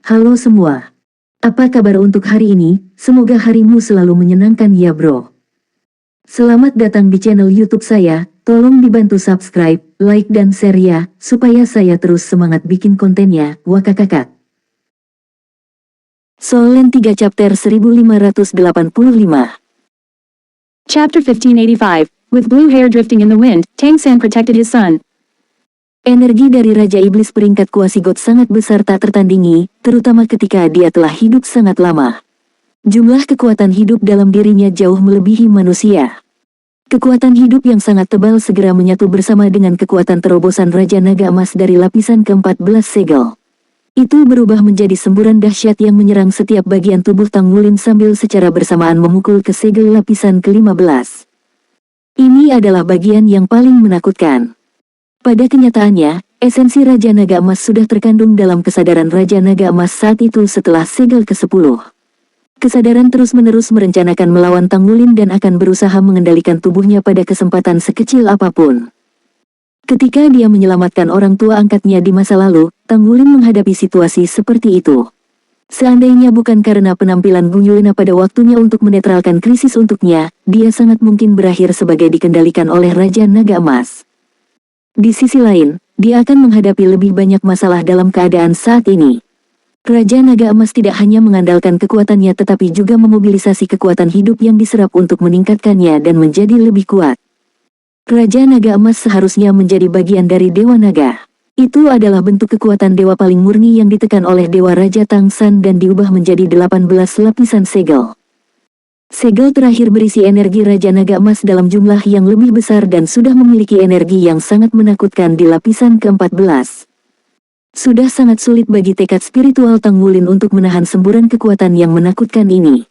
Halo semua. Apa kabar untuk hari ini? Semoga harimu selalu menyenangkan ya bro. Selamat datang di channel YouTube saya. Tolong dibantu subscribe, like dan share ya, supaya saya terus semangat bikin kontennya. Wakakakak. Solen 3 chapter 1585. Chapter 1585, with blue hair drifting in the wind, Tang San protected his son. Energi dari Raja Iblis peringkat Kuasigot sangat besar tak tertandingi, terutama ketika dia telah hidup sangat lama. Jumlah kekuatan hidup dalam dirinya jauh melebihi manusia. Kekuatan hidup yang sangat tebal segera menyatu bersama dengan kekuatan terobosan Raja Naga Emas dari lapisan ke-14 segel. Itu berubah menjadi semburan dahsyat yang menyerang setiap bagian tubuh Tang Wulin sambil secara bersamaan memukul ke segel lapisan ke-15. Ini adalah bagian yang paling menakutkan. Pada kenyataannya, esensi Raja Naga Emas sudah terkandung dalam kesadaran Raja Naga Emas saat itu setelah segel ke-10. Kesadaran terus-menerus merencanakan melawan Tang Wulin dan akan berusaha mengendalikan tubuhnya pada kesempatan sekecil apapun. Ketika dia menyelamatkan orang tua angkatnya di masa lalu, Tang Wulin menghadapi situasi seperti itu. Seandainya bukan karena penampilan Gu Yuena pada waktunya untuk menetralkan krisis untuknya, dia sangat mungkin berakhir sebagai dikendalikan oleh Raja Naga Emas. Di sisi lain, dia akan menghadapi lebih banyak masalah dalam keadaan saat ini. Raja Naga Emas tidak hanya mengandalkan kekuatannya tetapi juga memobilisasi kekuatan hidup yang diserap untuk meningkatkannya dan menjadi lebih kuat. Raja Naga Emas seharusnya menjadi bagian dari Dewa Naga. Itu adalah bentuk kekuatan dewa paling murni yang ditekan oleh Dewa Raja Tang San dan diubah menjadi 18 lapisan segel. Segel terakhir berisi energi Raja Naga Emas dalam jumlah yang lebih besar dan sudah memiliki energi yang sangat menakutkan di lapisan ke-14. Sudah sangat sulit bagi tekad spiritual Tang Wulin untuk menahan semburan kekuatan yang menakutkan ini.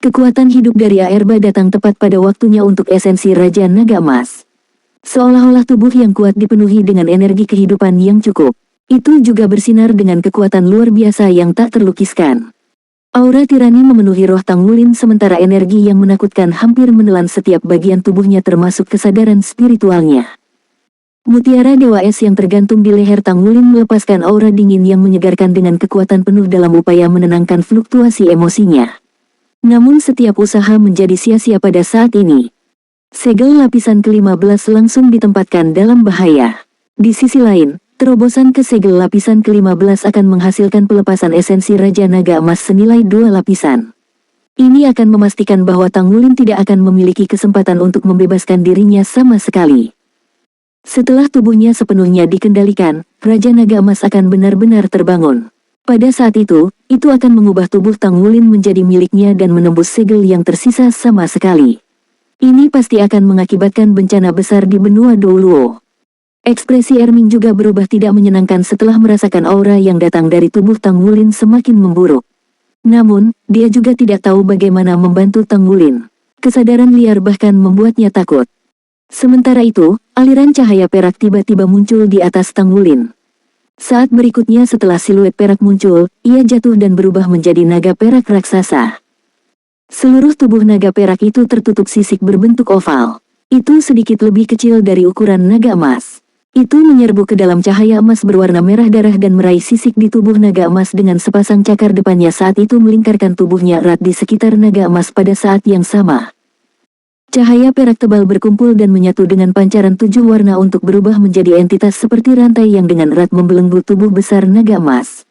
Kekuatan hidup dari Aerba datang tepat pada waktunya untuk esensi Raja Naga Emas. Seolah-olah tubuh yang kuat dipenuhi dengan energi kehidupan yang cukup. Itu juga bersinar dengan kekuatan luar biasa yang tak terlukiskan. Aura tirani memenuhi roh Tang Wulin sementara energi yang menakutkan hampir menelan setiap bagian tubuhnya termasuk kesadaran spiritualnya. Mutiara Dewa Es yang tergantung di leher Tang Wulin melepaskan aura dingin yang menyegarkan dengan kekuatan penuh dalam upaya menenangkan fluktuasi emosinya. Namun setiap usaha menjadi sia-sia pada saat ini. Segel lapisan ke-15 langsung ditempatkan dalam bahaya. Di sisi lain, terobosan ke segel lapisan ke-15 akan menghasilkan pelepasan esensi Raja Naga Emas senilai 2 lapisan. Ini akan memastikan bahwa Tang Wulin tidak akan memiliki kesempatan untuk membebaskan dirinya sama sekali. Setelah tubuhnya sepenuhnya dikendalikan, Raja Naga Emas akan benar-benar terbangun. Pada saat itu akan mengubah tubuh Tang Wulin menjadi miliknya dan menembus segel yang tersisa sama sekali. Ini pasti akan mengakibatkan bencana besar di benua Douluo. Ekspresi Erming juga berubah tidak menyenangkan setelah merasakan aura yang datang dari tubuh Tang Wulin semakin memburuk. Namun, dia juga tidak tahu bagaimana membantu Tang Wulin. Kesadaran liar bahkan membuatnya takut. Sementara itu, aliran cahaya perak tiba-tiba muncul di atas Tang Wulin. Saat berikutnya setelah siluet perak muncul, ia jatuh dan berubah menjadi naga perak raksasa. Seluruh tubuh naga perak itu tertutup sisik berbentuk oval. Itu sedikit lebih kecil dari ukuran naga emas. Itu menyerbu ke dalam cahaya emas berwarna merah darah dan meraih sisik di tubuh naga emas dengan sepasang cakar depannya saat itu melingkarkan tubuhnya erat di sekitar naga emas pada saat yang sama. Cahaya perak tebal berkumpul dan menyatu dengan pancaran 7 warna untuk berubah menjadi entitas seperti rantai yang dengan erat membelenggu tubuh besar naga emas.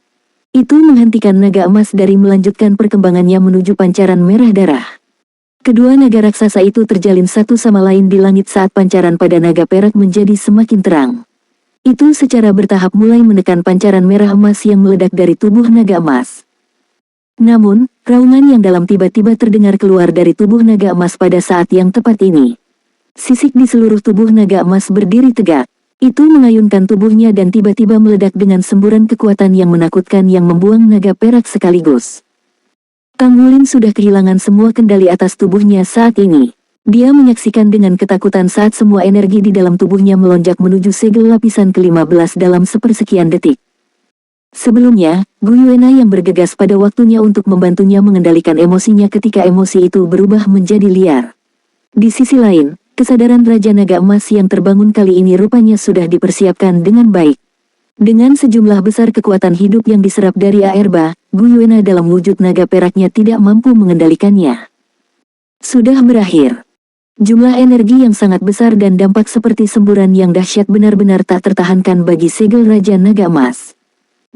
Itu menghentikan naga emas dari melanjutkan perkembangannya menuju pancaran merah darah. Kedua naga raksasa itu terjalin satu sama lain di langit saat pancaran pada naga perak menjadi semakin terang. Itu secara bertahap mulai menekan pancaran merah emas yang meledak dari tubuh naga emas. Namun, raungan yang dalam tiba-tiba terdengar keluar dari tubuh naga emas pada saat yang tepat ini. Sisik di seluruh tubuh naga emas berdiri tegak. Itu mengayunkan tubuhnya dan tiba-tiba meledak dengan semburan kekuatan yang menakutkan yang membuang naga perak sekaligus. Tang Wulin sudah kehilangan semua kendali atas tubuhnya saat ini. Dia menyaksikan dengan ketakutan saat semua energi di dalam tubuhnya melonjak menuju segel lapisan ke-15 dalam sepersekian detik. Sebelumnya, Gu Yuena yang bergegas pada waktunya untuk membantunya mengendalikan emosinya ketika emosi itu berubah menjadi liar. Di sisi lain, kesadaran Raja Naga Emas yang terbangun kali ini rupanya sudah dipersiapkan dengan baik. Dengan sejumlah besar kekuatan hidup yang diserap dari Aerba, Guyuena dalam wujud naga peraknya tidak mampu mengendalikannya. Sudah berakhir. Jumlah energi yang sangat besar dan dampak seperti semburan yang dahsyat benar-benar tak tertahankan bagi segel Raja Naga Emas.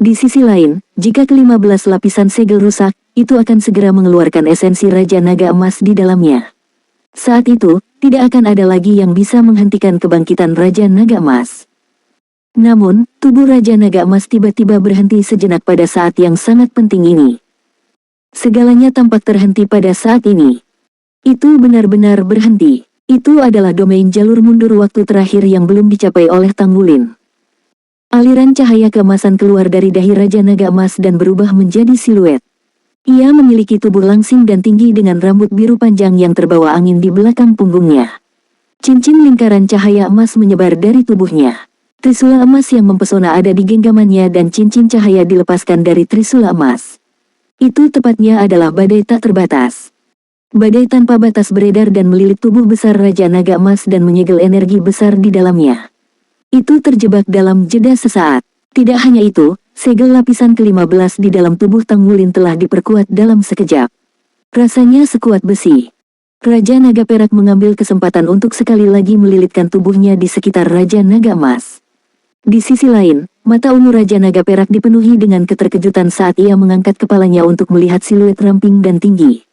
Di sisi lain, jika ke-15 lapisan segel rusak, itu akan segera mengeluarkan esensi Raja Naga Emas di dalamnya. Saat itu, tidak akan ada lagi yang bisa menghentikan kebangkitan Raja Naga Emas. Namun, tubuh Raja Naga Emas tiba-tiba berhenti sejenak pada saat yang sangat penting ini. Segalanya tampak terhenti pada saat ini. Itu benar-benar berhenti. Itu adalah domain jalur mundur waktu terakhir yang belum dicapai oleh Tanggulin. Aliran cahaya keemasan keluar dari dahi Raja Naga Emas dan berubah menjadi siluet. Ia memiliki tubuh langsing dan tinggi dengan rambut biru panjang yang terbawa angin di belakang punggungnya. Cincin lingkaran cahaya emas menyebar dari tubuhnya. Trisula emas yang mempesona ada di genggamannya dan cincin cahaya dilepaskan dari trisula emas. Itu tepatnya adalah badai tak terbatas. Badai tanpa batas beredar dan melilit tubuh besar Raja Naga Emas dan menyegel energi besar di dalamnya. Itu terjebak dalam jeda sesaat. Tidak hanya itu, segel lapisan ke-15 di dalam tubuh Tanggulin telah diperkuat dalam sekejap. Rasanya sekuat besi. Raja Naga Perak mengambil kesempatan untuk sekali lagi melilitkan tubuhnya di sekitar Raja Naga Emas. Di sisi lain, mata ungu Raja Naga Perak dipenuhi dengan keterkejutan saat ia mengangkat kepalanya untuk melihat siluet ramping dan tinggi.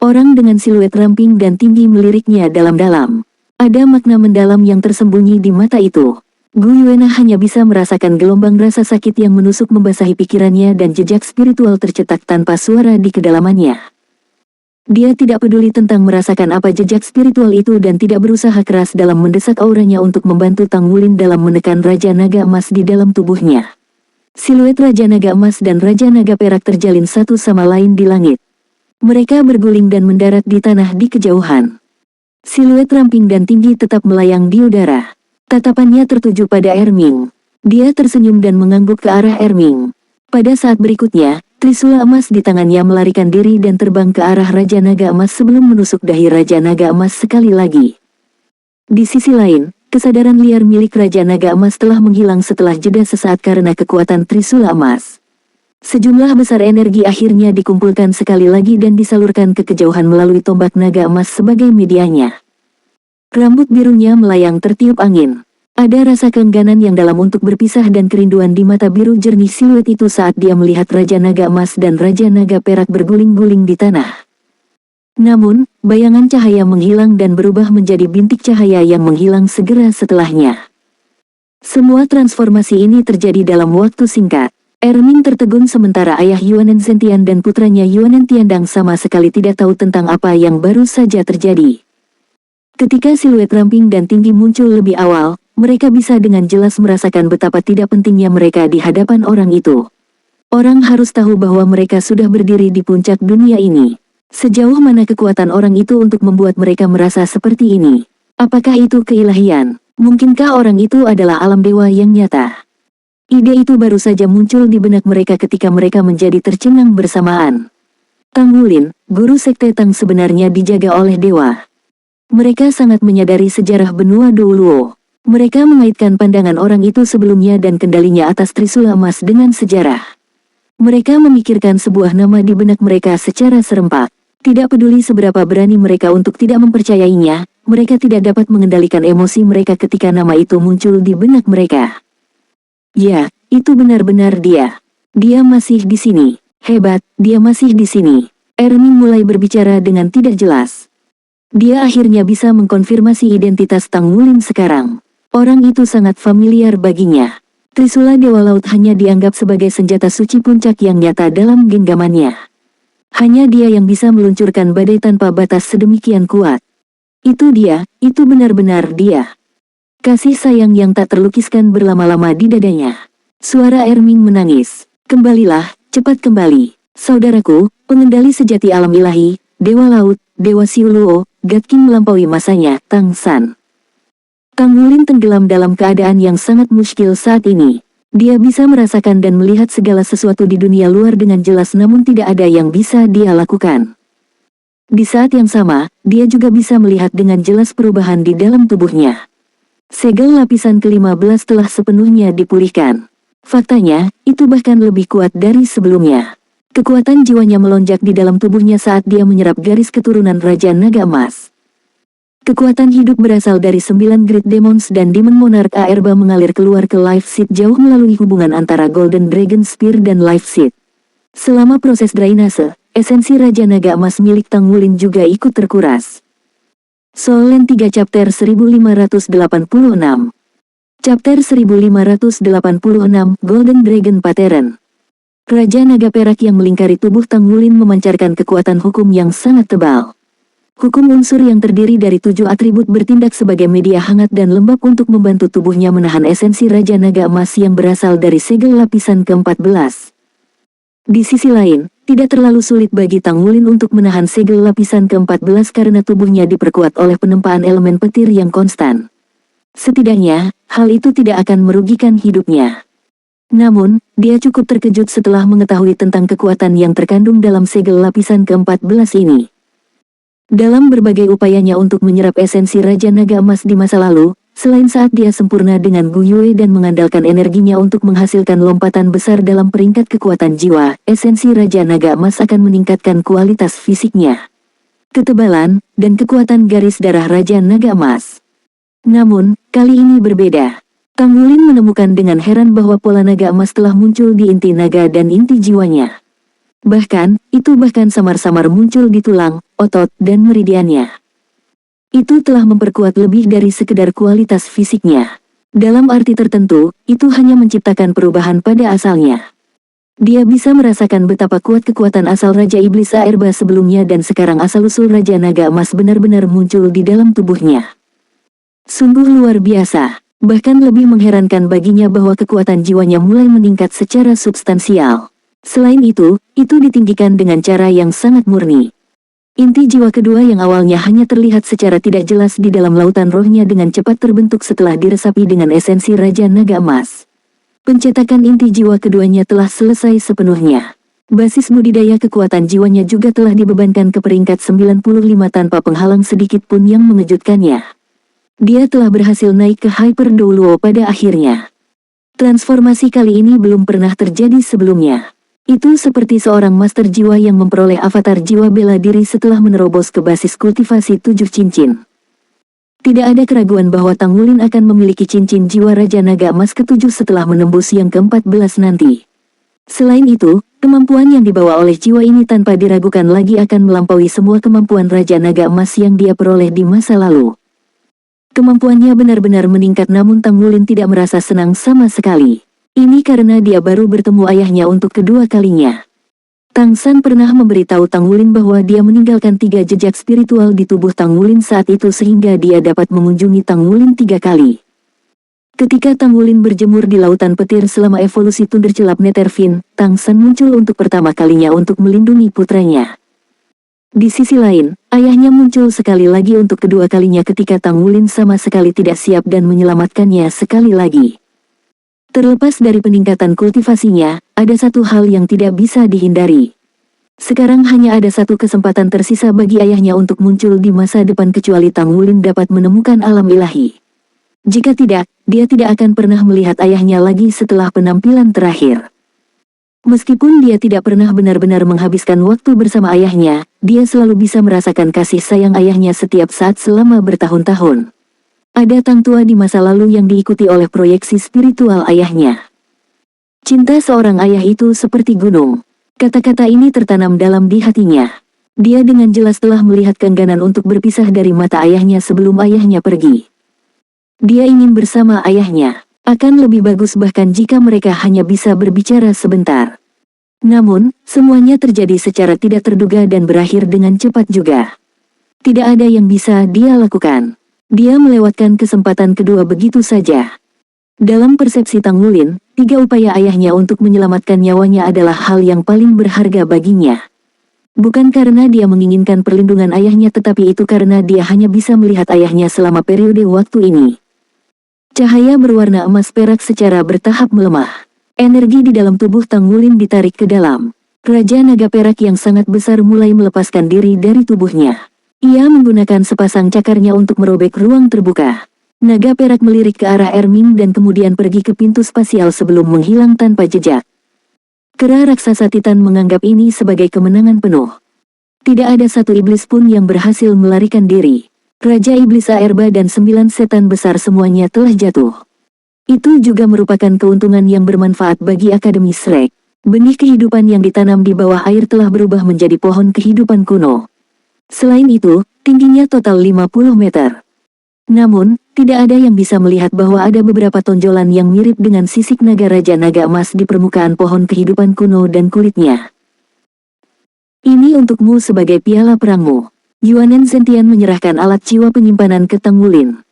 Orang dengan siluet ramping dan tinggi meliriknya dalam-dalam. Ada makna mendalam yang tersembunyi di mata itu. Guyuena hanya bisa merasakan gelombang rasa sakit yang menusuk membasahi pikirannya dan jejak spiritual tercetak tanpa suara di kedalamannya. Dia tidak peduli tentang merasakan apa jejak spiritual itu dan tidak berusaha keras dalam mendesak auranya untuk membantu Tanggulin dalam menekan Raja Naga Emas di dalam tubuhnya. Siluet Raja Naga Emas dan Raja Naga Perak terjalin satu sama lain di langit. Mereka berguling dan mendarat di tanah di kejauhan. Siluet ramping dan tinggi tetap melayang di udara. Tatapannya tertuju pada Erming. Dia tersenyum dan mengangguk ke arah Erming. Pada saat berikutnya, trisula emas di tangannya melarikan diri dan terbang ke arah Raja Naga Emas sebelum menusuk dahi Raja Naga Emas sekali lagi. Di sisi lain, kesadaran liar milik Raja Naga Emas telah menghilang setelah jeda sesaat karena kekuatan trisula emas. Sejumlah besar energi akhirnya dikumpulkan sekali lagi dan disalurkan ke kejauhan melalui tombak naga emas sebagai medianya. Rambut birunya melayang tertiup angin. Ada rasa keengganan yang dalam untuk berpisah dan kerinduan di mata biru jernih siluet itu saat dia melihat Raja Naga Emas dan Raja Naga Perak berguling-guling di tanah. Namun, bayangan cahaya menghilang dan berubah menjadi bintik cahaya yang menghilang segera setelahnya. Semua transformasi ini terjadi dalam waktu singkat. Erming tertegun sementara ayah Yuanen Zentian dan putranya Yuanen Tiandang sama sekali tidak tahu tentang apa yang baru saja terjadi. Ketika siluet ramping dan tinggi muncul lebih awal, mereka bisa dengan jelas merasakan betapa tidak pentingnya mereka di hadapan orang itu. Orang harus tahu bahwa mereka sudah berdiri di puncak dunia ini. Sejauh mana kekuatan orang itu untuk membuat mereka merasa seperti ini? Apakah itu keilahian? Mungkinkah orang itu adalah alam dewa yang nyata? Ide itu baru saja muncul di benak mereka ketika mereka menjadi tercengang bersamaan. Tanggulin, guru sekte Tang sebenarnya dijaga oleh dewa. Mereka sangat menyadari sejarah benua Douluo. Mereka mengaitkan pandangan orang itu sebelumnya dan kendalinya atas trisula emas dengan sejarah. Mereka memikirkan sebuah nama di benak mereka secara serempak. Tidak peduli seberapa berani mereka untuk tidak mempercayainya, mereka tidak dapat mengendalikan emosi mereka ketika nama itu muncul di benak mereka. Ya, itu benar-benar dia. Dia masih di sini. Hebat, dia masih di sini. Erming mulai berbicara dengan tidak jelas. Dia akhirnya bisa mengkonfirmasi identitas Tanggulin sekarang. Orang itu sangat familiar baginya. Trisula Dewa Laut hanya dianggap sebagai senjata suci puncak yang nyata dalam genggamannya. Hanya dia yang bisa meluncurkan badai tanpa batas sedemikian kuat. Itu dia, itu benar-benar dia. Kasih sayang yang tak terlukiskan berlama-lama di dadanya. Suara Erming menangis. Kembalilah, cepat kembali. Saudaraku, pengendali sejati alam ilahi, Dewa Laut, Dewa Siuluo, God King melampaui masanya, Tang San. Tanggulin tenggelam dalam keadaan yang sangat muskil saat ini. Dia bisa merasakan dan melihat segala sesuatu di dunia luar dengan jelas namun tidak ada yang bisa dia lakukan. Di saat yang sama, dia juga bisa melihat dengan jelas perubahan di dalam tubuhnya. Segel lapisan ke-15 telah sepenuhnya dipulihkan. Faktanya, itu bahkan lebih kuat dari sebelumnya. Kekuatan jiwanya melonjak di dalam tubuhnya saat dia menyerap garis keturunan Raja Naga Emas. Kekuatan hidup berasal dari 9 Great Demons dan Demon Monarch Aerba mengalir keluar ke Life Seed jauh melalui hubungan antara Golden Dragon Spear dan Life Seed. Selama proses drainase, esensi Raja Naga Emas milik Tang Wulin juga ikut terkuras. Soul Land 3 Chapter 1586 Chapter 1586 Golden Dragon Pattern. Raja Naga Perak yang melingkari tubuh Tang Wulin memancarkan kekuatan hukum yang sangat tebal. Hukum unsur yang terdiri dari 7 atribut bertindak sebagai media hangat dan lembab untuk membantu tubuhnya menahan esensi Raja Naga Emas yang berasal dari segel lapisan ke-14. Di sisi lain, tidak terlalu sulit bagi Tang Wulin untuk menahan segel lapisan ke-14 karena tubuhnya diperkuat oleh penempaan elemen petir yang konstan. Setidaknya, hal itu tidak akan merugikan hidupnya. Namun, dia cukup terkejut setelah mengetahui tentang kekuatan yang terkandung dalam segel lapisan ke-14 ini. Dalam berbagai upayanya untuk menyerap esensi Raja Naga Emas di masa lalu, selain saat dia sempurna dengan Gu Yue dan mengandalkan energinya untuk menghasilkan lompatan besar dalam peringkat kekuatan jiwa, esensi Raja Naga Emas akan meningkatkan kualitas fisiknya, ketebalan, dan kekuatan garis darah Raja Naga Emas. Namun, kali ini berbeda. Tang Wulin menemukan dengan heran bahwa pola naga emas telah muncul di inti naga dan inti jiwanya. Bahkan, itu bahkan samar-samar muncul di tulang, otot, dan meridiannya. Itu telah memperkuat lebih dari sekedar kualitas fisiknya. Dalam arti tertentu, itu hanya menciptakan perubahan pada asalnya. Dia bisa merasakan betapa kuat kekuatan asal Raja Iblis Aerba sebelumnya dan sekarang asal-usul Raja Naga Emas benar-benar muncul di dalam tubuhnya. Sungguh luar biasa, bahkan lebih mengherankan baginya bahwa kekuatan jiwanya mulai meningkat secara substansial. Selain itu ditinggikan dengan cara yang sangat murni. Inti jiwa kedua yang awalnya hanya terlihat secara tidak jelas di dalam lautan rohnya dengan cepat terbentuk setelah diresapi dengan esensi Raja Naga Emas. Pencetakan inti jiwa keduanya telah selesai sepenuhnya. Basis budidaya kekuatan jiwanya juga telah dibebankan ke peringkat 95 tanpa penghalang sedikit pun yang mengejutkannya. Dia telah berhasil naik ke Hyper Douluo pada akhirnya. Transformasi kali ini belum pernah terjadi sebelumnya. Itu seperti seorang master jiwa yang memperoleh avatar jiwa bela diri setelah menerobos ke basis kultivasi 7 cincin. Tidak ada keraguan bahwa Tang Wulin akan memiliki cincin jiwa Raja Naga Emas ke-7 setelah menembus yang ke-14 nanti. Selain itu, kemampuan yang dibawa oleh jiwa ini tanpa diragukan lagi akan melampaui semua kemampuan Raja Naga Emas yang dia peroleh di masa lalu. Kemampuannya benar-benar meningkat namun Tang Wulin tidak merasa senang sama sekali. Ini karena dia baru bertemu ayahnya untuk kedua kalinya. Tang San pernah memberitahu Tang Wulin bahwa dia meninggalkan 3 jejak spiritual di tubuh Tang Wulin saat itu sehingga dia dapat mengunjungi Tang Wulin 3 kali. Ketika Tang Wulin berjemur di lautan petir selama evolusi Thundercelap Netherfin, Tang San muncul untuk pertama kalinya untuk melindungi putranya. Di sisi lain, ayahnya muncul sekali lagi untuk kedua kalinya ketika Tang Wulin sama sekali tidak siap dan menyelamatkannya sekali lagi. Terlepas dari peningkatan kultivasinya, ada satu hal yang tidak bisa dihindari. Sekarang hanya ada satu kesempatan tersisa bagi ayahnya untuk muncul di masa depan kecuali Tang Wulin dapat menemukan alam ilahi. Jika tidak, dia tidak akan pernah melihat ayahnya lagi setelah penampilan terakhir. Meskipun dia tidak pernah benar-benar menghabiskan waktu bersama ayahnya, dia selalu bisa merasakan kasih sayang ayahnya setiap saat selama bertahun-tahun. Ada Tang tua di masa lalu yang diikuti oleh proyeksi spiritual ayahnya. Cinta seorang ayah itu seperti gunung. Kata-kata ini tertanam dalam di hatinya. Dia dengan jelas telah melihat keengganan untuk berpisah dari mata ayahnya sebelum ayahnya pergi. Dia ingin bersama ayahnya. Akan lebih bagus bahkan jika mereka hanya bisa berbicara sebentar. Namun, semuanya terjadi secara tidak terduga dan berakhir dengan cepat juga. Tidak ada yang bisa dia lakukan. Dia melewatkan kesempatan kedua begitu saja. Dalam persepsi Tang Wulin, 3 upaya ayahnya untuk menyelamatkan nyawanya adalah hal yang paling berharga baginya. Bukan karena dia menginginkan perlindungan ayahnya tetapi itu karena dia hanya bisa melihat ayahnya selama periode waktu ini. Cahaya berwarna emas perak secara bertahap melemah. Energi di dalam tubuh Tang Wulin ditarik ke dalam. Raja Naga Perak yang sangat besar mulai melepaskan diri dari tubuhnya. Ia menggunakan sepasang cakarnya untuk merobek ruang terbuka. Naga perak melirik ke arah Erming dan kemudian pergi ke pintu spasial sebelum menghilang tanpa jejak. Kera raksasa Titan menganggap ini sebagai kemenangan penuh. Tidak ada satu iblis pun yang berhasil melarikan diri. Raja Iblis Aerba dan 9 setan besar semuanya telah jatuh. Itu juga merupakan keuntungan yang bermanfaat bagi Akademi Shrek. Benih kehidupan yang ditanam di bawah air telah berubah menjadi pohon kehidupan kuno. Selain itu, tingginya total 50 meter. Namun, tidak ada yang bisa melihat bahwa ada beberapa tonjolan yang mirip dengan sisik naga Raja Naga Emas di permukaan pohon kehidupan kuno dan kulitnya. Ini untukmu sebagai piala perangmu. Yuanen Zentian menyerahkan alat jiwa penyimpanan ke Tang Wulin.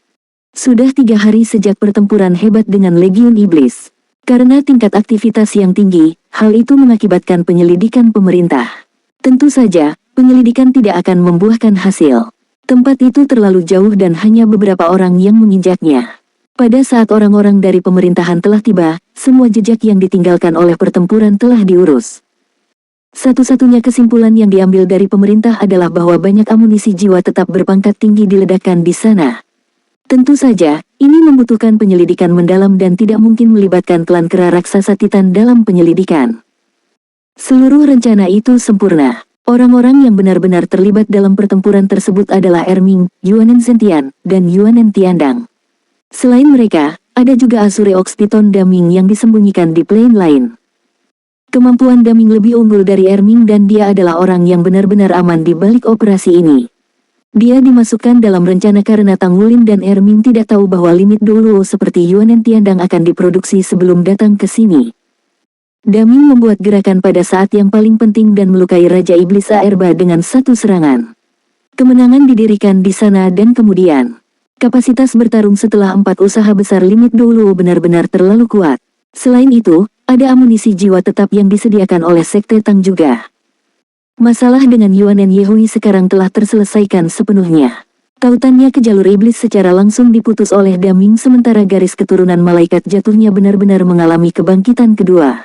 Sudah 3 hari sejak pertempuran hebat dengan Legiun Iblis. Karena tingkat aktivitas yang tinggi, hal itu mengakibatkan penyelidikan pemerintah. Tentu saja, penyelidikan tidak akan membuahkan hasil. Tempat itu terlalu jauh dan hanya beberapa orang yang menginjaknya. Pada saat orang-orang dari pemerintahan telah tiba, semua jejak yang ditinggalkan oleh pertempuran telah diurus. Satu-satunya kesimpulan yang diambil dari pemerintah adalah bahwa banyak amunisi jiwa tetap berpangkat tinggi diledakkan di sana. Tentu saja, ini membutuhkan penyelidikan mendalam dan tidak mungkin melibatkan klan kera raksasa Titan dalam penyelidikan. Seluruh rencana itu sempurna. Orang-orang yang benar-benar terlibat dalam pertempuran tersebut adalah Erming, Yuanen Zentian, dan Yuanen Tiandang. Selain mereka, ada juga Azure Ox Piton Daming yang disembunyikan di plane lain. Kemampuan Daming lebih unggul dari Erming dan dia adalah orang yang benar-benar aman di balik operasi ini. Dia dimasukkan dalam rencana karena Tang Wulin dan Erming tidak tahu bahwa limit Doluo seperti Yuanen Tiandang akan diproduksi sebelum datang ke sini. Daming membuat gerakan pada saat yang paling penting dan melukai Raja Iblis Aerba dengan satu serangan. Kemenangan didirikan di sana dan kemudian kapasitas bertarung setelah 4 usaha besar limit Doluo benar-benar terlalu kuat. Selain itu, ada amunisi jiwa tetap yang disediakan oleh Sekte Tang juga. Masalah dengan Yuanen Yehui sekarang telah terselesaikan sepenuhnya. Tautannya ke jalur iblis secara langsung diputus oleh Daming sementara garis keturunan malaikat jatuhnya benar-benar mengalami kebangkitan kedua.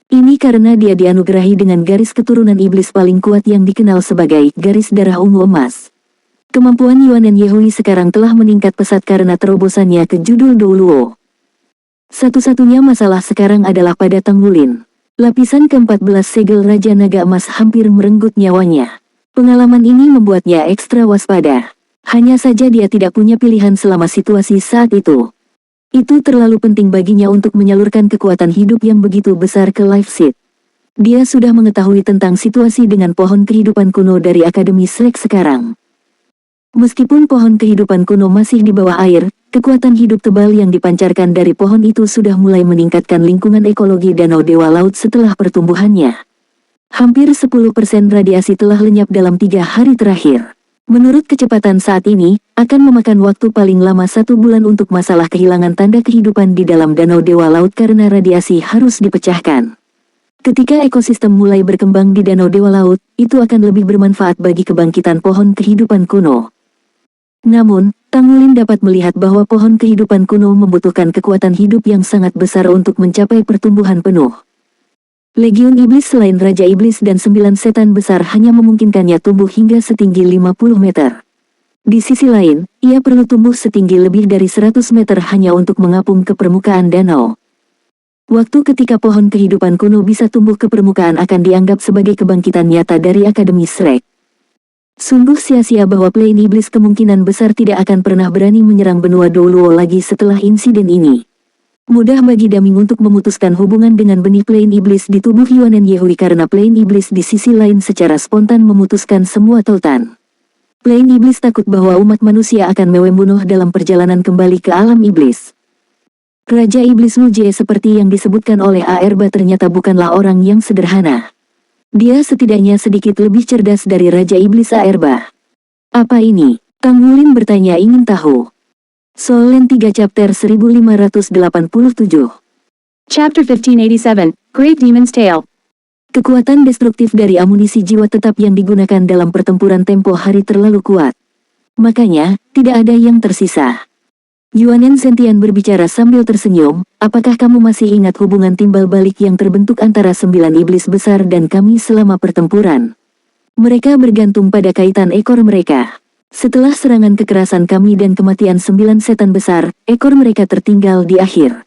Ini karena dia dianugerahi dengan garis keturunan iblis paling kuat yang dikenal sebagai garis darah ungu emas. Kemampuan Yuanen Yehui sekarang telah meningkat pesat karena terobosannya ke judul Doluo. Satu-satunya masalah sekarang adalah pada Tang Wulin. Lapisan ke-14 segel Raja Naga Emas hampir merenggut nyawanya. Pengalaman ini membuatnya ekstra waspada. Hanya saja dia tidak punya pilihan selama situasi saat itu. Itu terlalu penting baginya untuk menyalurkan kekuatan hidup yang begitu besar ke Life Seed. Dia sudah mengetahui tentang situasi dengan pohon kehidupan kuno dari Akademi Shrek sekarang. Meskipun pohon kehidupan kuno masih di bawah air, kekuatan hidup tebal yang dipancarkan dari pohon itu sudah mulai meningkatkan lingkungan ekologi Danau Dewa Laut setelah pertumbuhannya. Hampir 10% radiasi telah lenyap dalam 3 hari terakhir. Menurut kecepatan saat ini, akan memakan waktu paling lama 1 bulan untuk masalah kehilangan tanda kehidupan di dalam Danau Dewa Laut karena radiasi harus dipecahkan. Ketika ekosistem mulai berkembang di Danau Dewa Laut, itu akan lebih bermanfaat bagi kebangkitan pohon kehidupan kuno. Namun, Tang Wulin dapat melihat bahwa pohon kehidupan kuno membutuhkan kekuatan hidup yang sangat besar untuk mencapai pertumbuhan penuh. Legiun Iblis selain Raja Iblis dan 9 setan besar hanya memungkinkannya tumbuh hingga setinggi 50 meter. Di sisi lain, ia perlu tumbuh setinggi lebih dari 100 meter hanya untuk mengapung ke permukaan danau. Waktu ketika pohon kehidupan kuno bisa tumbuh ke permukaan akan dianggap sebagai kebangkitan nyata dari Akademi Shrek. Sungguh sia-sia bahwa Plane Iblis kemungkinan besar tidak akan pernah berani menyerang benua Doluo lagi setelah insiden ini. Mudah bagi Daming untuk memutuskan hubungan dengan benih Plane Iblis di tubuh Yuanen Yehui karena Plane Iblis di sisi lain secara spontan memutuskan semua tautan. Plane Iblis takut bahwa umat manusia akan membunuh dalam perjalanan kembali ke alam iblis. Raja Iblis Muje seperti yang disebutkan oleh Aerba ternyata bukanlah orang yang sederhana. Dia setidaknya sedikit lebih cerdas dari Raja Iblis Aerba. Apa ini? Tang Wulin bertanya ingin tahu. Solen 3 chapter 1587. Chapter 1587, Great Demon's Tale. Kekuatan destruktif dari amunisi jiwa tetap yang digunakan dalam pertempuran tempo hari terlalu kuat. Makanya, tidak ada yang tersisa. Yuanen Zentian berbicara sambil tersenyum, apakah kamu masih ingat hubungan timbal balik yang terbentuk antara 9 iblis besar dan kami selama pertempuran? Mereka bergantung pada kaitan ekor mereka. Setelah serangan kekerasan kami dan kematian 9 setan besar, ekor mereka tertinggal di akhir.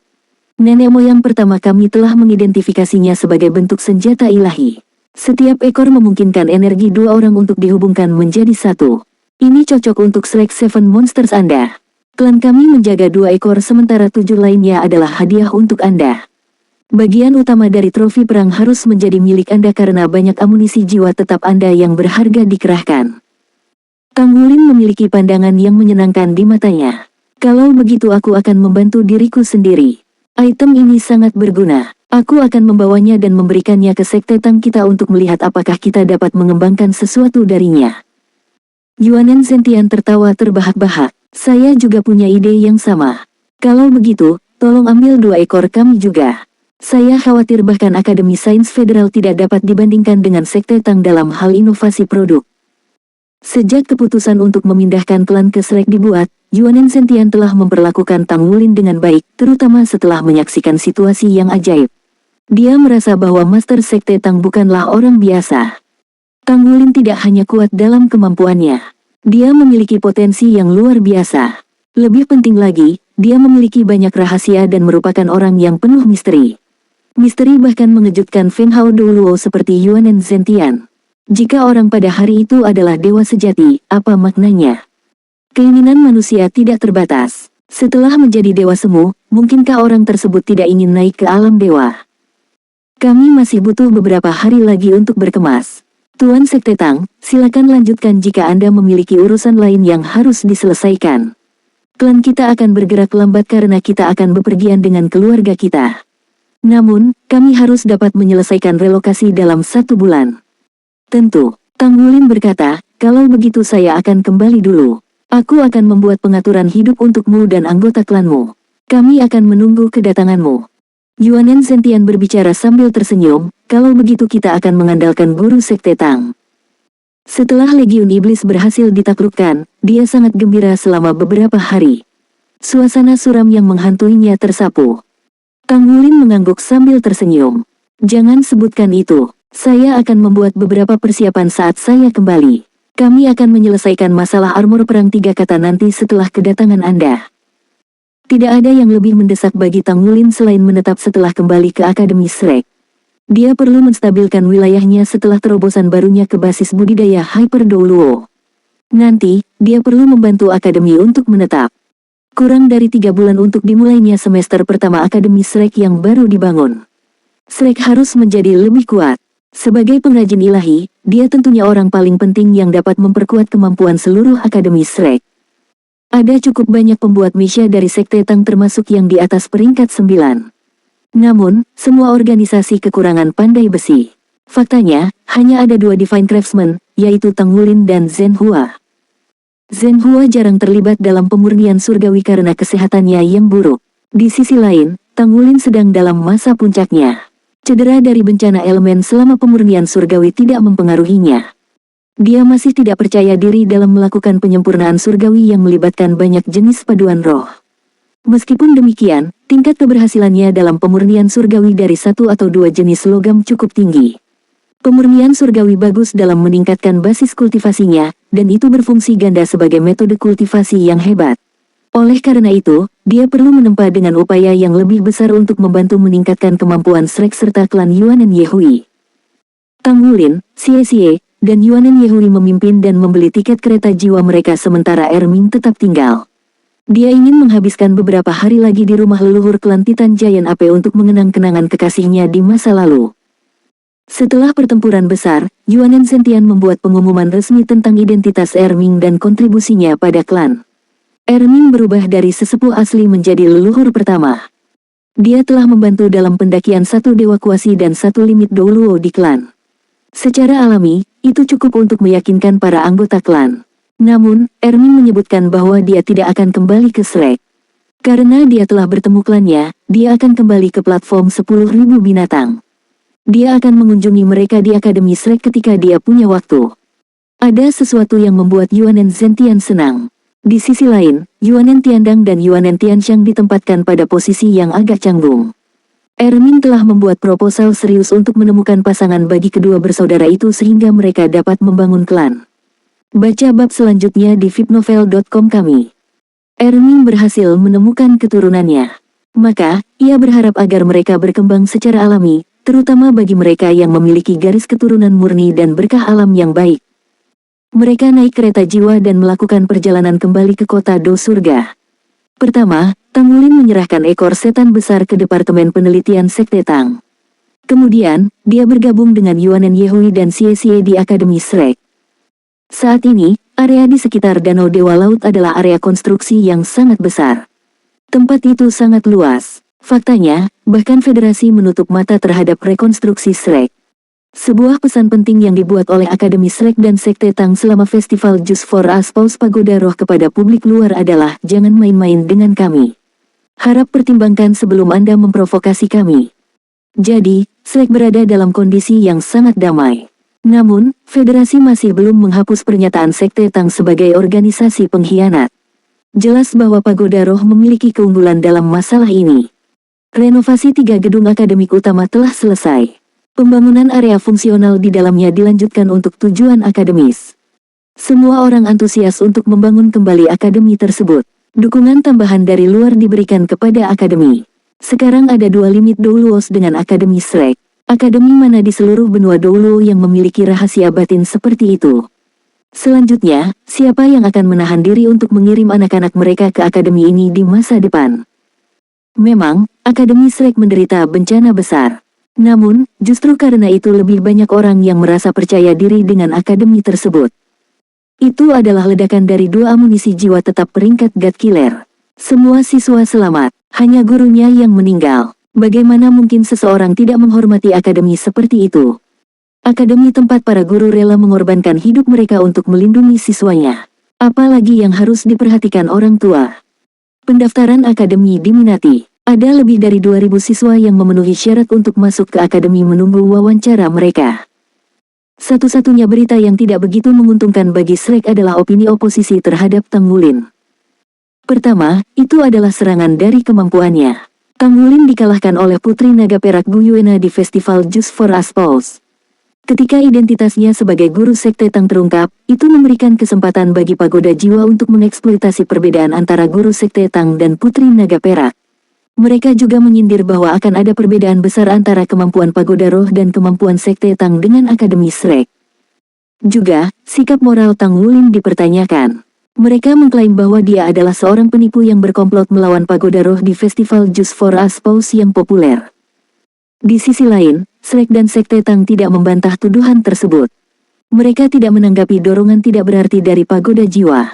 Nenek moyang pertama kami telah mengidentifikasinya sebagai bentuk senjata ilahi. Setiap ekor memungkinkan energi 2 orang untuk dihubungkan menjadi satu. Ini cocok untuk Select 7 Monsters Anda. Klan kami menjaga 2 ekor sementara 7 lainnya adalah hadiah untuk Anda. Bagian utama dari trofi perang harus menjadi milik Anda karena banyak amunisi jiwa tetap Anda yang berharga dikerahkan. Kang Wulin memiliki pandangan yang menyenangkan di matanya. Kalau begitu aku akan membantu diriku sendiri. Item ini sangat berguna. Aku akan membawanya dan memberikannya ke Sekte Tang kita untuk melihat apakah kita dapat mengembangkan sesuatu darinya. Yuanen Zentian tertawa terbahak-bahak. Saya juga punya ide yang sama. Kalau begitu, tolong ambil 2 ekor kami juga. Saya khawatir bahkan Akademi Sains Federal tidak dapat dibandingkan dengan Sekte Tang dalam hal inovasi produk. Sejak keputusan untuk memindahkan klan ke Shrek dibuat, Yuanen Zentian telah memperlakukan Tang Wulin dengan baik, terutama setelah menyaksikan situasi yang ajaib. Dia merasa bahwa Master Sekte Tang bukanlah orang biasa. Tang Wulin tidak hanya kuat dalam kemampuannya. Dia memiliki potensi yang luar biasa. Lebih penting lagi, dia memiliki banyak rahasia dan merupakan orang yang penuh misteri. Misteri bahkan mengejutkan Feng Hao Douluo seperti Yuanen Zentian. Jika orang pada hari itu adalah dewa sejati, apa maknanya? Keinginan manusia tidak terbatas. Setelah menjadi dewa semu, mungkinkah orang tersebut tidak ingin naik ke alam dewa? Kami masih butuh beberapa hari lagi untuk berkemas. Tuan Sekte Tang, silakan lanjutkan jika Anda memiliki urusan lain yang harus diselesaikan. Klan kita akan bergerak lambat karena kita akan bepergian dengan keluarga kita. Namun, kami harus dapat menyelesaikan relokasi dalam 1 bulan. Tentu, Tang Wulin berkata, kalau begitu saya akan kembali dulu. Aku akan membuat pengaturan hidup untukmu dan anggota klanmu. Kami akan menunggu kedatanganmu. Yuanen Zentian berbicara sambil tersenyum, kalau begitu kita akan mengandalkan guru Sekte Tang. Setelah Legiun Iblis berhasil ditaklukkan, dia sangat gembira selama beberapa hari. Suasana suram yang menghantuinya tersapu. Tang Wulin mengangguk sambil tersenyum. Jangan sebutkan itu. Saya akan membuat beberapa persiapan saat saya kembali. Kami akan menyelesaikan masalah armor perang 3 kata nanti setelah kedatangan Anda. Tidak ada yang lebih mendesak bagi Tang Wulin selain menetap setelah kembali ke Akademi Shrek. Dia perlu menstabilkan wilayahnya setelah terobosan barunya ke basis budidaya Hyper Douluo. Nanti, dia perlu membantu Akademi untuk menetap. Kurang dari 3 bulan untuk dimulainya semester pertama Akademi Shrek yang baru dibangun. Shrek harus menjadi lebih kuat. Sebagai pengrajin ilahi, dia tentunya orang paling penting yang dapat memperkuat kemampuan seluruh Akademi Shrek. Ada cukup banyak pembuat Misha dari Sekte Tang termasuk yang di atas peringkat 9. Namun, semua organisasi kekurangan pandai besi. Faktanya, hanya ada 2 Divine Craftsmen, yaitu Tang Wulin dan Zhen Hua. Zhen Hua jarang terlibat dalam pemurnian surgawi karena kesehatannya yang buruk. Di sisi lain, Tang Wulin sedang dalam masa puncaknya. Cedera dari bencana elemen selama pemurnian surgawi tidak mempengaruhinya. Dia masih tidak percaya diri dalam melakukan penyempurnaan surgawi yang melibatkan banyak jenis paduan roh. Meskipun demikian, tingkat keberhasilannya dalam pemurnian surgawi dari 1 atau 2 jenis logam cukup tinggi. Pemurnian surgawi bagus dalam meningkatkan basis kultivasinya, dan itu berfungsi ganda sebagai metode kultivasi yang hebat. Oleh karena itu, dia perlu menempa dengan upaya yang lebih besar untuk membantu meningkatkan kemampuan Shrek serta klan Yuanen Yehui. Tang Wulin, Xie, dan Yuanen Yehui memimpin dan membeli tiket kereta jiwa mereka sementara Erming tetap tinggal. Dia ingin menghabiskan beberapa hari lagi di rumah leluhur klan Titan Giant Ape untuk mengenang kenangan kekasihnya di masa lalu. Setelah pertempuran besar, Yuanen Zentian membuat pengumuman resmi tentang identitas Erming dan kontribusinya pada klan. Erming berubah dari sesepuh asli menjadi leluhur pertama. Dia telah membantu dalam pendakian 1 dewa kuasi dan 1 limit Douluo di klan. Secara alami, itu cukup untuk meyakinkan para anggota klan. Namun, Erming menyebutkan bahwa dia tidak akan kembali ke Shrek. Karena dia telah bertemu klannya, dia akan kembali ke platform 10.000 binatang. Dia akan mengunjungi mereka di Akademi Shrek ketika dia punya waktu. Ada sesuatu yang membuat Yuanen Zentian senang. Di sisi lain, Yuanen Tiandang dan Yuanen Tianxiang ditempatkan pada posisi yang agak canggung. Erming telah membuat proposal serius untuk menemukan pasangan bagi kedua bersaudara itu sehingga mereka dapat membangun klan. Baca bab selanjutnya di vipnovel.com kami. Erning berhasil menemukan keturunannya. Maka, ia berharap agar mereka berkembang secara alami, terutama bagi mereka yang memiliki garis keturunan murni dan berkah alam yang baik. Mereka naik kereta jiwa dan melakukan perjalanan kembali ke kota Do Surga. Pertama, Tang Wulin menyerahkan ekor setan besar ke Departemen Penelitian Sekte Tang. Kemudian, dia bergabung dengan Yuanen Yehui dan Xie Xie di Akademi Shrek. Saat ini, area di sekitar Danau Dewa Laut adalah area konstruksi yang sangat besar. Tempat itu sangat luas. Faktanya, bahkan Federasi menutup mata terhadap rekonstruksi Shrek. Sebuah pesan penting yang dibuat oleh Akademi Shrek dan Sekte Tang selama festival Just for Us Paus Pagoda Roh kepada publik luar adalah jangan main-main dengan kami. Harap pertimbangkan sebelum Anda memprovokasi kami. Jadi, Shrek berada dalam kondisi yang sangat damai. Namun, Federasi masih belum menghapus pernyataan Sekte Tang sebagai organisasi pengkhianat. Jelas bahwa Pagoda Roh memiliki keunggulan dalam masalah ini. Renovasi 3 gedung akademik utama telah selesai. Pembangunan area fungsional di dalamnya dilanjutkan untuk tujuan akademis. Semua orang antusias untuk membangun kembali akademi tersebut. Dukungan tambahan dari luar diberikan kepada akademi. Sekarang ada 2 limit Douluos dengan Akademi Shrek. Akademi mana di seluruh benua Douluo yang memiliki rahasia batin seperti itu? Selanjutnya, siapa yang akan menahan diri untuk mengirim anak-anak mereka ke akademi ini di masa depan? Memang, Akademi Shrek menderita bencana besar. Namun, justru karena itu lebih banyak orang yang merasa percaya diri dengan akademi tersebut. Itu adalah ledakan dari 2 amunisi jiwa tetap peringkat God Killer. Semua siswa selamat, hanya gurunya yang meninggal. Bagaimana mungkin seseorang tidak menghormati akademi seperti itu? Akademi tempat para guru rela mengorbankan hidup mereka untuk melindungi siswanya. Apalagi yang harus diperhatikan orang tua. Pendaftaran akademi diminati. Ada lebih dari 2.000 siswa yang memenuhi syarat untuk masuk ke akademi menunggu wawancara mereka. Satu-satunya berita yang tidak begitu menguntungkan bagi Shrek adalah opini oposisi terhadap Tang Wulin. Pertama, itu adalah serangan dari kemampuannya. Tang Wulin dikalahkan oleh Putri Naga Perak Gu Yuena di festival Just for Us Paus. Ketika identitasnya sebagai guru Sekte Tang terungkap, itu memberikan kesempatan bagi Pagoda Jiwa untuk mengeksploitasi perbedaan antara guru Sekte Tang dan Putri Naga Perak. Mereka juga menyindir bahwa akan ada perbedaan besar antara kemampuan Pagoda Roh dan kemampuan Sekte Tang dengan Akademi Shrek. Juga, sikap moral Tang Wulin dipertanyakan. Mereka mengklaim bahwa dia adalah seorang penipu yang berkomplot melawan Pagoda Roh di festival Just for Us Paus yang populer. Di sisi lain, Shrek dan Sekte Tang tidak membantah tuduhan tersebut. Mereka tidak menanggapi dorongan tidak berarti dari Pagoda Jiwa.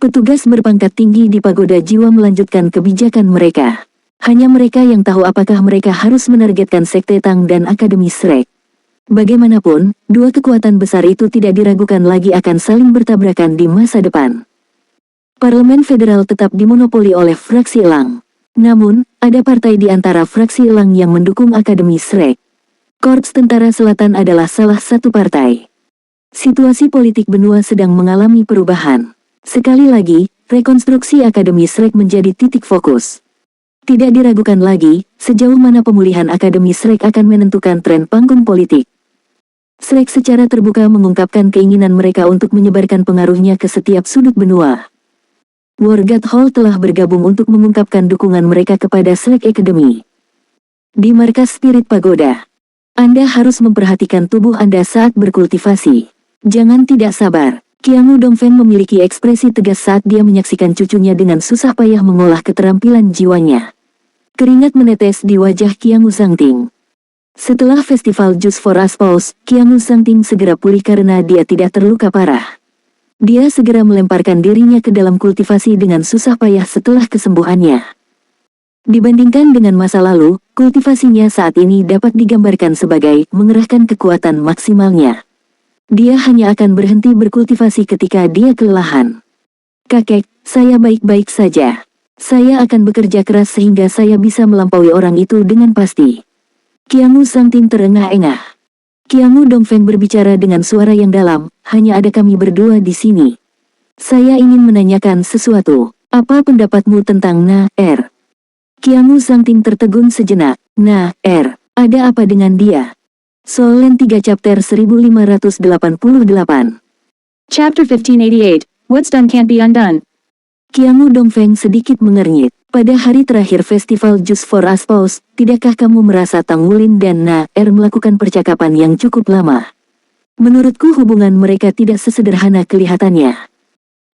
Petugas berpangkat tinggi di Pagoda Jiwa melanjutkan kebijakan mereka. Hanya mereka yang tahu apakah mereka harus menargetkan Sekte Tang dan Akademi Shrek. Bagaimanapun, 2 kekuatan besar itu tidak diragukan lagi akan saling bertabrakan di masa depan. Parlemen Federal tetap dimonopoli oleh fraksi Elang. Namun, ada partai di antara fraksi Elang yang mendukung Akademi Shrek. Korps Tentara Selatan adalah salah satu partai. Situasi politik benua sedang mengalami perubahan. Sekali lagi, rekonstruksi Akademi Shrek menjadi titik fokus. Tidak diragukan lagi, sejauh mana pemulihan Akademi Shrek akan menentukan tren panggung politik. Shrek secara terbuka mengungkapkan keinginan mereka untuk menyebarkan pengaruhnya ke setiap sudut benua. Wargat Hall telah bergabung untuk mengungkapkan dukungan mereka kepada Shrek Academy. Di markas Spirit Pagoda, Anda harus memperhatikan tubuh Anda saat berkultivasi. Jangan tidak sabar. Qiangu Dongfeng memiliki ekspresi tegas saat dia menyaksikan cucunya dengan susah payah mengolah keterampilan jiwanya. Keringat menetes di wajah Qiangu Zhangting. Setelah festival Just for Us Paus, Qiangu Zhangting segera pulih karena dia tidak terluka parah. Dia segera melemparkan dirinya ke dalam kultivasi dengan susah payah setelah kesembuhannya. Dibandingkan dengan masa lalu, kultivasinya saat ini dapat digambarkan sebagai mengerahkan kekuatan maksimalnya. Dia hanya akan berhenti berkultivasi ketika dia kelelahan. Kakek, saya baik-baik saja. Saya akan bekerja keras sehingga saya bisa melampaui orang itu dengan pasti. Qiangu Zhangting terengah-engah. Qiangu Dongfeng berbicara dengan suara yang dalam, hanya ada kami berdua di sini. Saya ingin menanyakan sesuatu. Apa pendapatmu tentang Na-Er? Qiangu Zhangting tertegun sejenak. Na-Er, ada apa dengan dia? Solen 3 chapter 1588 Chapter 1588, What's done can't be undone. Qiangu Dongfeng sedikit mengernyit. Pada hari terakhir festival Just for Us Pause, tidakkah kamu merasa Tang Wulin dan Na-Er melakukan percakapan yang cukup lama? Menurutku hubungan mereka tidak sesederhana kelihatannya.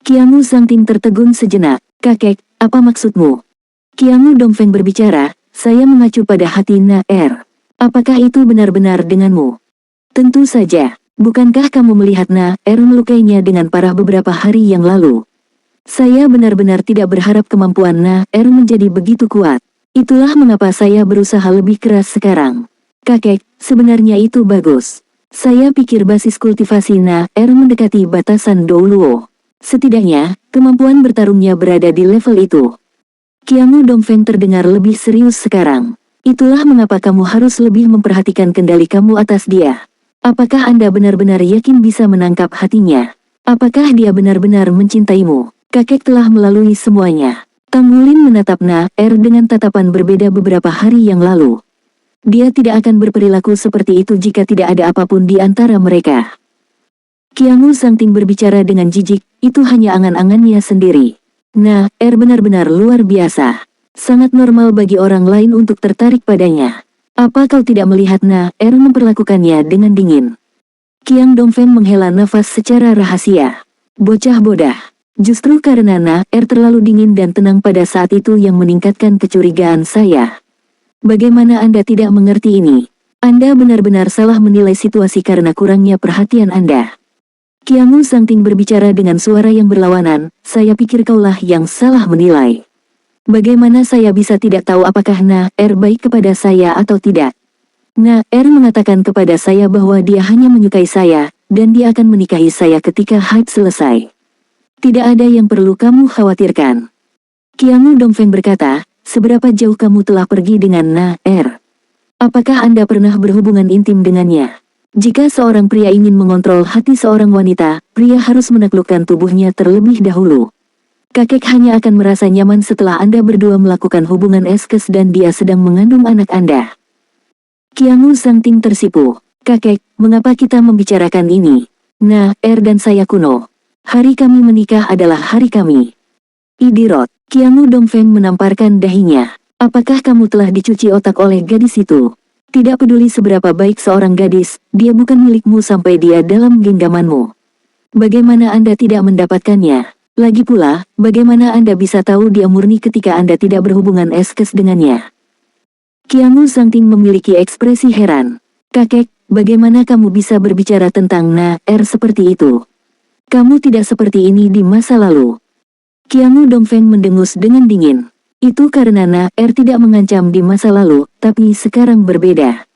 Qiangu Zhangting tertegun sejenak. Kakek, apa maksudmu? Qiangu Dongfeng berbicara, saya mengacu pada hati Na-Er. Apakah itu benar-benar denganmu? Tentu saja. Bukankah kamu melihat Na-Er melukainya dengan parah beberapa hari yang lalu? Saya benar-benar tidak berharap kemampuan Na-Er menjadi begitu kuat. Itulah mengapa saya berusaha lebih keras sekarang. Kakek, sebenarnya itu bagus. Saya pikir basis kultivasi Na-Er mendekati batasan Douluo. Setidaknya, kemampuan bertarungnya berada di level itu. Qiangu Dongfeng terdengar lebih serius sekarang. Itulah mengapa kamu harus lebih memperhatikan kendali kamu atas dia. Apakah Anda benar-benar yakin bisa menangkap hatinya? Apakah dia benar-benar mencintaimu? Kakek telah melalui semuanya. Tang Wulin menatap Na-Er dengan tatapan berbeda beberapa hari yang lalu. Dia tidak akan berperilaku seperti itu jika tidak ada apapun di antara mereka. Qiangu Zhangting berbicara dengan jijik, itu hanya angan-angannya sendiri. Na-Er benar-benar luar biasa. Sangat normal bagi orang lain untuk tertarik padanya. Apa kau tidak melihat Na-Er memperlakukannya dengan dingin? Qiang Dongfeng menghela nafas secara rahasia. Bocah bodah. Justru karena Na-Er terlalu dingin dan tenang pada saat itu yang meningkatkan kecurigaan saya. Bagaimana Anda tidak mengerti ini? Anda benar-benar salah menilai situasi karena kurangnya perhatian Anda. Qiangu Zhangting berbicara dengan suara yang berlawanan, saya pikir kaulah yang salah menilai. Bagaimana saya bisa tidak tahu apakah Na-Er baik kepada saya atau tidak? Na-Er mengatakan kepada saya bahwa dia hanya menyukai saya, dan dia akan menikahi saya ketika haid selesai. Tidak ada yang perlu kamu khawatirkan. Qiangu Dongfeng berkata, seberapa jauh kamu telah pergi dengan Na-Er? Apakah Anda pernah berhubungan intim dengannya? Jika seorang pria ingin mengontrol hati seorang wanita, pria harus menaklukkan tubuhnya terlebih dahulu. Kakek hanya akan merasa nyaman setelah Anda berdua melakukan hubungan eskes dan dia sedang mengandung anak Anda. Qiangu Zhangting tersipu. Kakek, mengapa kita membicarakan ini? Na-Er dan saya kuno. Hari kami menikah adalah hari kami. Idiot. Qiangu Dongfeng menamparkan dahinya. Apakah kamu telah dicuci otak oleh gadis itu? Tidak peduli seberapa baik seorang gadis, dia bukan milikmu sampai dia dalam genggamanmu. Bagaimana Anda tidak mendapatkannya? Lagi pula, bagaimana Anda bisa tahu dia murni ketika Anda tidak berhubungan eskes dengannya? Qiangu Zhangting memiliki ekspresi heran. Kakek, bagaimana kamu bisa berbicara tentang Na-Er seperti itu? Kamu tidak seperti ini di masa lalu. Qiangu Dongfeng mendengus dengan dingin. Itu karena Na-Er tidak mengancam di masa lalu, tapi sekarang berbeda.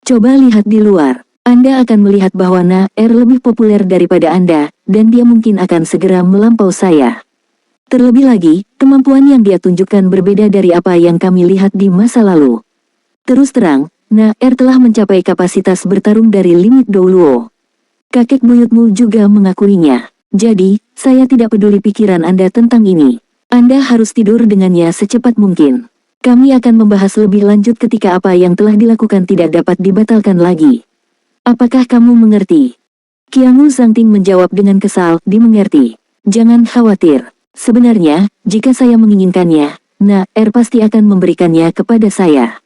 Coba lihat di luar. Anda akan melihat bahwa Na-Er lebih populer daripada Anda, dan dia mungkin akan segera melampau saya. Terlebih lagi, kemampuan yang dia tunjukkan berbeda dari apa yang kami lihat di masa lalu. Terus terang, Na-Er telah mencapai kapasitas bertarung dari limit Douluo. Kakek buyutmu juga mengakuinya. Jadi, saya tidak peduli pikiran Anda tentang ini. Anda harus tidur dengannya secepat mungkin. Kami akan membahas lebih lanjut ketika apa yang telah dilakukan tidak dapat dibatalkan lagi. Apakah kamu mengerti? Qiangu Zhangting menjawab dengan kesal, dimengerti. Jangan khawatir. Sebenarnya, jika saya menginginkannya, Na-Er pasti akan memberikannya kepada saya.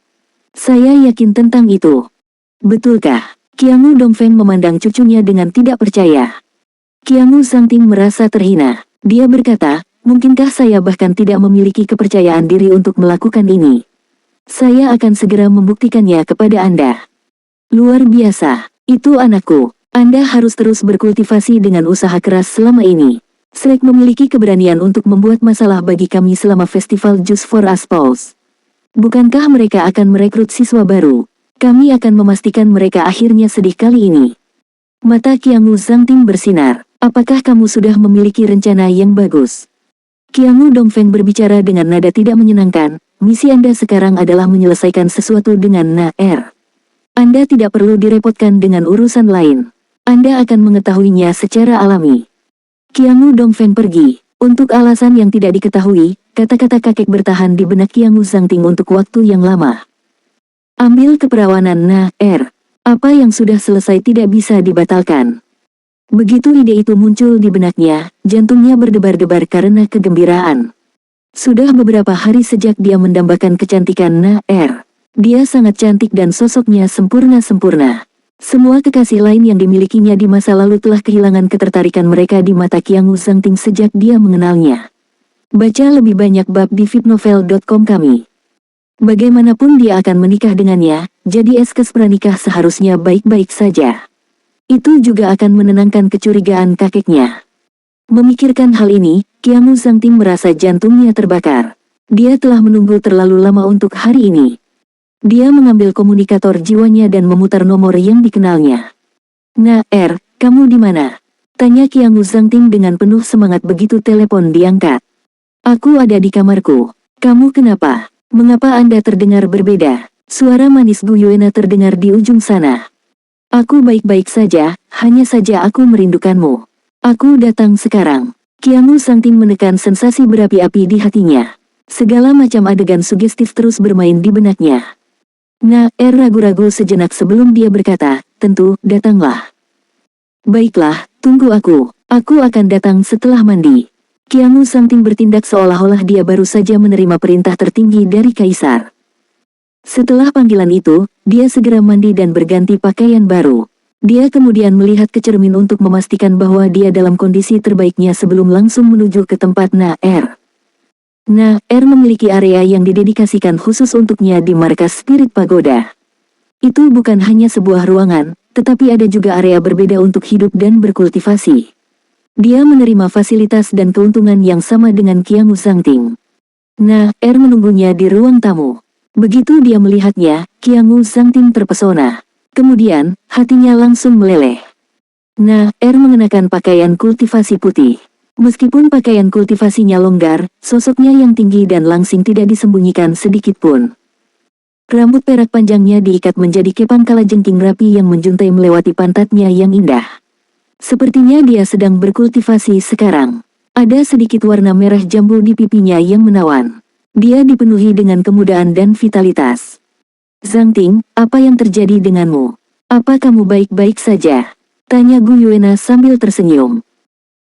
Saya yakin tentang itu. Betulkah? Qiangu Dongfeng memandang cucunya dengan tidak percaya. Qiangu Zhangting merasa terhina. Dia berkata, mungkinkah saya bahkan tidak memiliki kepercayaan diri untuk melakukan ini? Saya akan segera membuktikannya kepada Anda. Luar biasa. Itu anakku. Anda harus terus berkultivasi dengan usaha keras selama ini. Shrek memiliki keberanian untuk membuat masalah bagi kami selama festival Just for Us Pause. Bukankah mereka akan merekrut siswa baru? Kami akan memastikan mereka akhirnya sedih kali ini. Mata Qiangu Zhangting bersinar. Apakah kamu sudah memiliki rencana yang bagus? Qiangu Dongfeng berbicara dengan nada tidak menyenangkan. Misi Anda sekarang adalah menyelesaikan sesuatu dengan Na-Er. Anda tidak perlu direpotkan dengan urusan lain. Anda akan mengetahuinya secara alami. Qiangu Dongfeng pergi. Untuk alasan yang tidak diketahui, kata-kata kakek bertahan di benak Qiangu Zhangting untuk waktu yang lama. Ambil keperawanan Na-Er. Apa yang sudah selesai tidak bisa dibatalkan. Begitu ide itu muncul di benaknya, jantungnya berdebar-debar karena kegembiraan. Sudah beberapa hari sejak dia mendambakan kecantikan Na-Er. Dia sangat cantik dan sosoknya sempurna-sempurna. Semua kekasih lain yang dimilikinya di masa lalu telah kehilangan ketertarikan mereka di mata Qiangu Zhangting sejak dia mengenalnya. Baca lebih banyak bab di fitnovel.com kami. Bagaimanapun dia akan menikah dengannya, jadi eskes pranikah seharusnya baik-baik saja. Itu juga akan menenangkan kecurigaan kakeknya. Memikirkan hal ini, Qiangu Zhangting merasa jantungnya terbakar. Dia telah menunggu terlalu lama untuk hari ini. Dia mengambil komunikator jiwanya dan memutar nomor yang dikenalnya. Na-Er, kamu di mana? Tanya Qiangu Zhangting dengan penuh semangat begitu telepon diangkat. Aku ada di kamarku. Kamu kenapa? Mengapa Anda terdengar berbeda? Suara manis Gu Yuena terdengar di ujung sana. Aku baik-baik saja, hanya saja aku merindukanmu. Aku datang sekarang. Qiangu Zhangting menekan sensasi berapi-api di hatinya. Segala macam adegan sugestif terus bermain di benaknya. Na-Er ragu-ragu sejenak sebelum dia berkata, tentu, datanglah. Baiklah, tunggu aku. Aku akan datang setelah mandi. Qiangu Zhangting bertindak seolah-olah dia baru saja menerima perintah tertinggi dari Kaisar. Setelah panggilan itu, dia segera mandi dan berganti pakaian baru. Dia kemudian melihat ke cermin untuk memastikan bahwa dia dalam kondisi terbaiknya sebelum langsung menuju ke tempat Na-Er. Na-Er memiliki area yang didedikasikan khusus untuknya di markas Spirit Pagoda. Itu bukan hanya sebuah ruangan, tetapi ada juga area berbeda untuk hidup dan berkultivasi. Dia menerima fasilitas dan keuntungan yang sama dengan Qiangu Zhangting. Na-Er menunggunya di ruang tamu. Begitu dia melihatnya, Qiangu Zhangting terpesona. Kemudian, hatinya langsung meleleh. Na-Er mengenakan pakaian kultivasi putih. Meskipun pakaian kultivasinya longgar, sosoknya yang tinggi dan langsing tidak disembunyikan sedikit pun. Rambut perak panjangnya diikat menjadi kepang kalajengking rapi yang menjuntai melewati pantatnya yang indah. Sepertinya dia sedang berkultivasi sekarang. Ada sedikit warna merah jambu di pipinya yang menawan. Dia dipenuhi dengan kemudahan dan vitalitas. Zhangting, apa yang terjadi denganmu? Apa kamu baik-baik saja? Tanya Gu Yuena sambil tersenyum.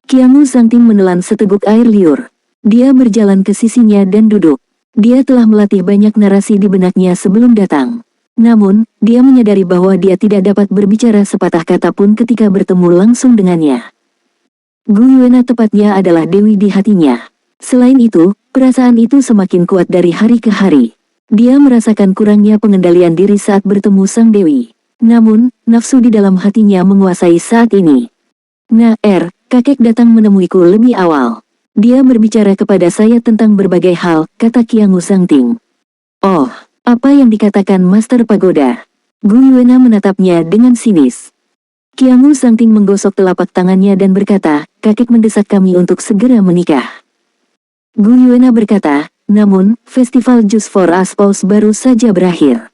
Qiangu Zhangting menelan seteguk air liur. Dia berjalan ke sisinya dan duduk. Dia telah melatih banyak narasi di benaknya sebelum datang. Namun, dia menyadari bahwa dia tidak dapat berbicara sepatah kata pun ketika bertemu langsung dengannya. Gu Yuena tepatnya adalah dewi di hatinya. Selain itu, perasaan itu semakin kuat dari hari ke hari. Dia merasakan kurangnya pengendalian diri saat bertemu sang dewi. Namun, nafsu di dalam hatinya menguasai saat ini. Na-Er, kakek datang menemuiku lebih awal. Dia berbicara kepada saya tentang berbagai hal, kata Qiangu Zhangting. Oh, apa yang dikatakan Master Pagoda? Gu Yuena menatapnya dengan sinis. Qiangu Zhangting menggosok telapak tangannya dan berkata, kakek mendesak kami untuk segera menikah. Gu Yuena berkata, namun, festival Just for Us Pause baru saja berakhir.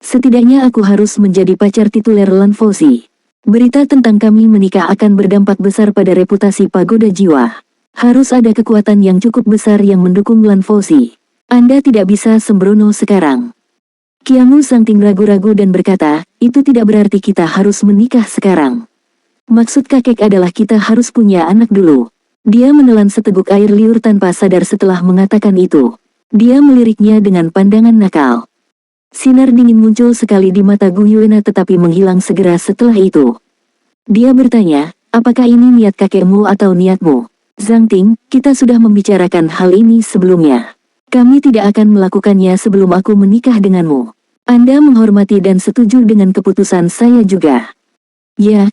Setidaknya aku harus menjadi pacar tituler Lan Fauzi. Berita tentang kami menikah akan berdampak besar pada reputasi Pagoda Jiwa. Harus ada kekuatan yang cukup besar yang mendukung Lan Fauzi. Anda tidak bisa sembrono sekarang. Qiangu Zhangting ragu-ragu dan berkata, itu tidak berarti kita harus menikah sekarang. Maksud kakek adalah kita harus punya anak dulu. Dia menelan seteguk air liur tanpa sadar setelah mengatakan itu. Dia meliriknya dengan pandangan nakal. Sinar dingin muncul sekali di mata Gu Yuena tetapi menghilang segera setelah itu. Dia bertanya, apakah ini niat kakekmu atau niatmu? Zhangting, kita sudah membicarakan hal ini sebelumnya. Kami tidak akan melakukannya sebelum aku menikah denganmu. Anda menghormati dan setuju dengan keputusan saya juga. Ya,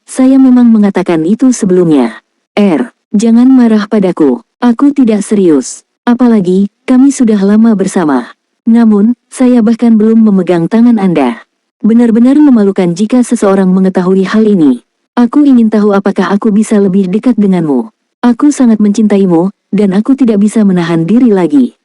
saya memang mengatakan itu sebelumnya. Jangan marah padaku. Aku tidak serius. Apalagi, kami sudah lama bersama. Namun, saya bahkan belum memegang tangan Anda. Benar-benar memalukan jika seseorang mengetahui hal ini. Aku ingin tahu apakah aku bisa lebih dekat denganmu. Aku sangat mencintaimu, dan aku tidak bisa menahan diri lagi.